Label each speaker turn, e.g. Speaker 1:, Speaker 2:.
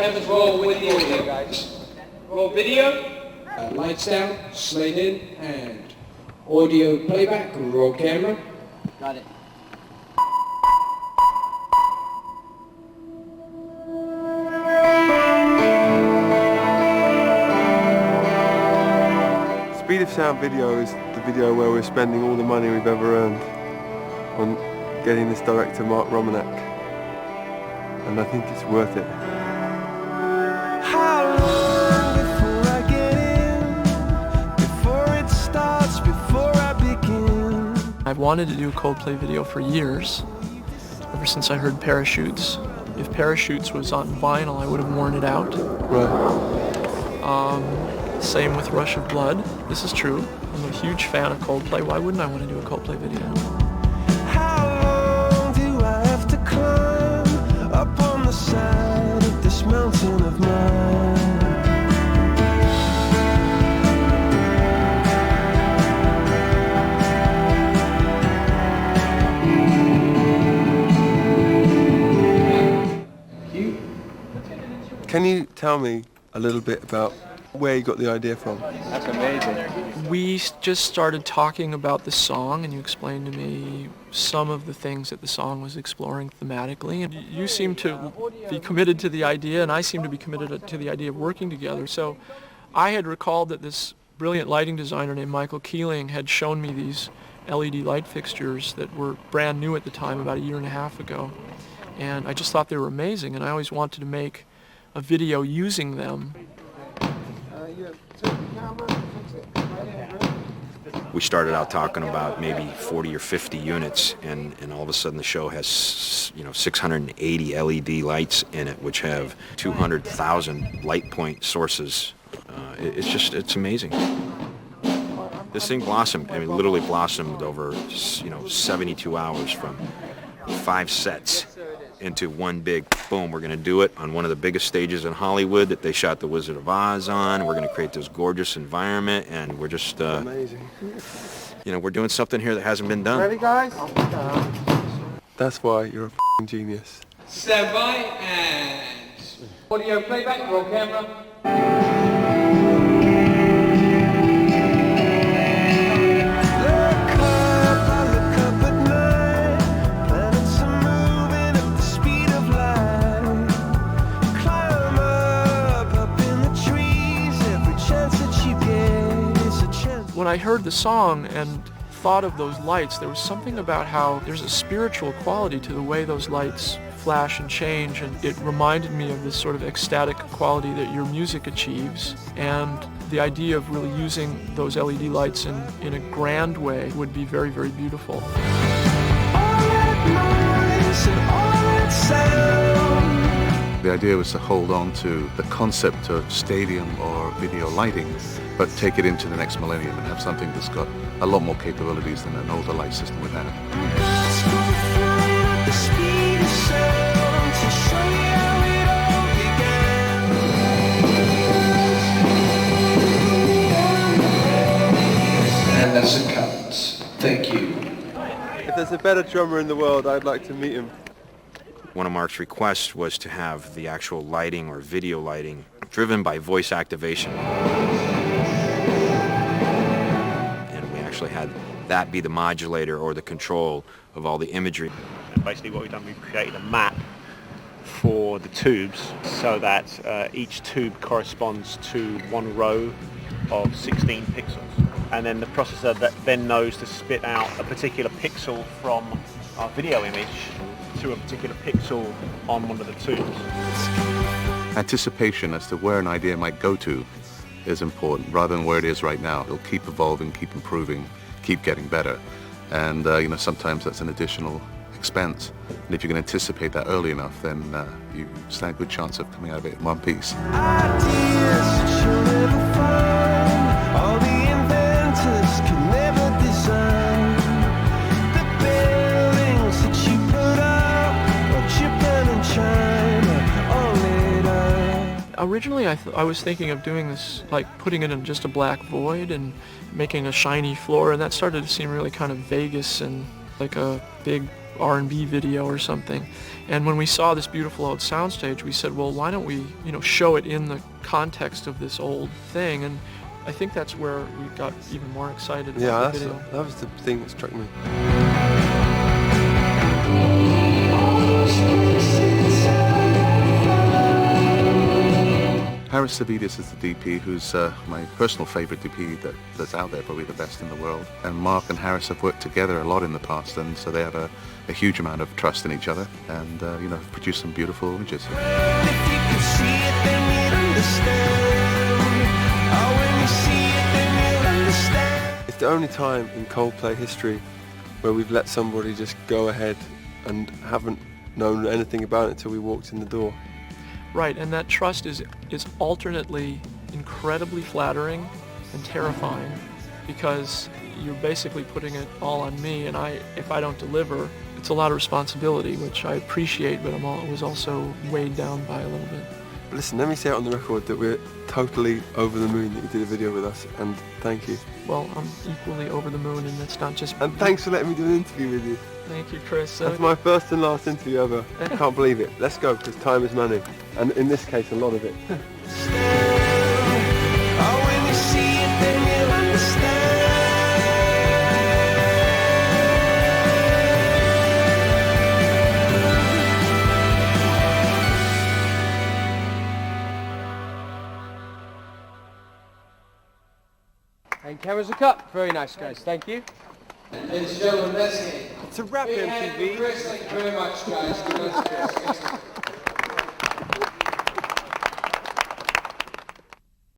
Speaker 1: cameras roll with the audio, guys. Roll video. Lights down, slate in, and audio playback, roll camera.
Speaker 2: Got it.
Speaker 3: Speed of Sound video is the video where we're spending all the money we've ever earned on getting this director Mark Romanek, and I think it's worth it.
Speaker 4: How long before I get in? Before it starts, before I begin?
Speaker 5: I've wanted to do a Coldplay video for years, ever since I heard Parachutes. If Parachutes was on vinyl, I would have worn it out.
Speaker 3: Right.
Speaker 5: Same with Rush of Blood. This is true. I'm a huge fan of Coldplay. Why wouldn't I want to do a Coldplay video?
Speaker 4: How long do I have to climb up on the side of this mountain of mine?
Speaker 3: Can you tell me a little bit about where you got the idea from?
Speaker 2: That's amazing.
Speaker 5: We just started talking about the song, and you explained to me some of the things that the song was exploring thematically. And you seem to be committed to the idea, and I seem to be committed to the idea of working together. So I had recalled that this brilliant lighting designer named Michael Keeling had shown me these LED light fixtures that were brand new at the time, about a year and a half ago. And I just thought they were amazing, and I always wanted to make a video using them.
Speaker 6: We started out talking about maybe 40 or 50 units, and all of a sudden the show has 680 LED lights in it, which have 200,000 light point sources. It's amazing. This thing blossomed. I mean, literally blossomed over 72 hours from 5 sets into one big boom. We're going to do it on one of the biggest stages in Hollywood that they shot The Wizard of Oz on. We're going to create this gorgeous environment, and we're just
Speaker 3: Amazing.
Speaker 6: we're doing something here that hasn't been done.
Speaker 3: Ready, guys? That's why you're a f***ing genius.
Speaker 1: Stand by and audio playback, roll camera.
Speaker 5: When I heard the song and thought of those lights, there was something about how there's a spiritual quality to the way those lights flash and change, and it reminded me of this sort of ecstatic quality that your music achieves. And the idea of really using those LED lights in a grand way would be very, very beautiful.
Speaker 7: The idea was to hold on to the concept of stadium or video lighting, but take it into the next millennium and have something that's got a lot more capabilities than an older light system would have.
Speaker 1: And that's a cut. Thank you.
Speaker 3: If there's a better drummer in the world, I'd like to meet him.
Speaker 6: One of Mark's requests was to have the actual lighting or video lighting driven by voice activation. And we actually had that be the modulator or the control of all the imagery.
Speaker 8: And basically what we've done, we've created a map for the tubes so that each tube corresponds to one row of 16 pixels. And then the processor that then knows to spit out a particular pixel from our video image to a particular pixel on one of the tubes.
Speaker 7: Anticipation as to where an idea might go to is important, rather than where it is right now. It'll keep evolving, keep improving, keep getting better. And sometimes that's an additional expense. And if you can anticipate that early enough, then you stand a good chance of coming out of it in one piece.
Speaker 4: Ideas you'll never find. All the inventors can never design the buildings that you put up, or Japan and China, all lit up.
Speaker 5: Originally, I was thinking of doing this, like putting it in just a black void and making a shiny floor, and that started to seem really kind of Vegas and like a big R&B video or something. And when we saw this beautiful old soundstage, we said, well, why don't we, show it in the context of this old thing? And I think that's where we got even more excited about the video.
Speaker 3: That was the thing that struck me.
Speaker 7: Harris Savidis is the DP who's my personal favorite DP that's out there, probably the best in the world. And Mark and Harris have worked together a lot in the past, and so they have a huge amount of trust in each other, and produced some beautiful images.
Speaker 3: It's the only time in Coldplay history where we've let somebody just go ahead and haven't known anything about it until we walked in the door.
Speaker 5: Right, and that trust is alternately incredibly flattering and terrifying, because you're basically putting it all on me, and if I don't deliver, it's a lot of responsibility, which I appreciate, but I was also weighed down by a little bit.
Speaker 3: Listen, let me say it on the record that we're totally over the moon that you did a video with us, and thank you.
Speaker 5: Well, I'm equally over the moon, and it's not just...
Speaker 3: And thanks for letting me do an interview with you.
Speaker 5: Thank you, Chris.
Speaker 3: That's my first and last interview ever. I can't believe it. Let's go, because time is money. And in this case, a lot of it.
Speaker 1: And cameras are cut. Very nice, guys. Thank you. Ladies and gentlemen, that's it.
Speaker 3: It's a wrap,
Speaker 1: Big hand for
Speaker 3: MTV.
Speaker 1: Chris. Thank you very much, guys. Good luck to Chris.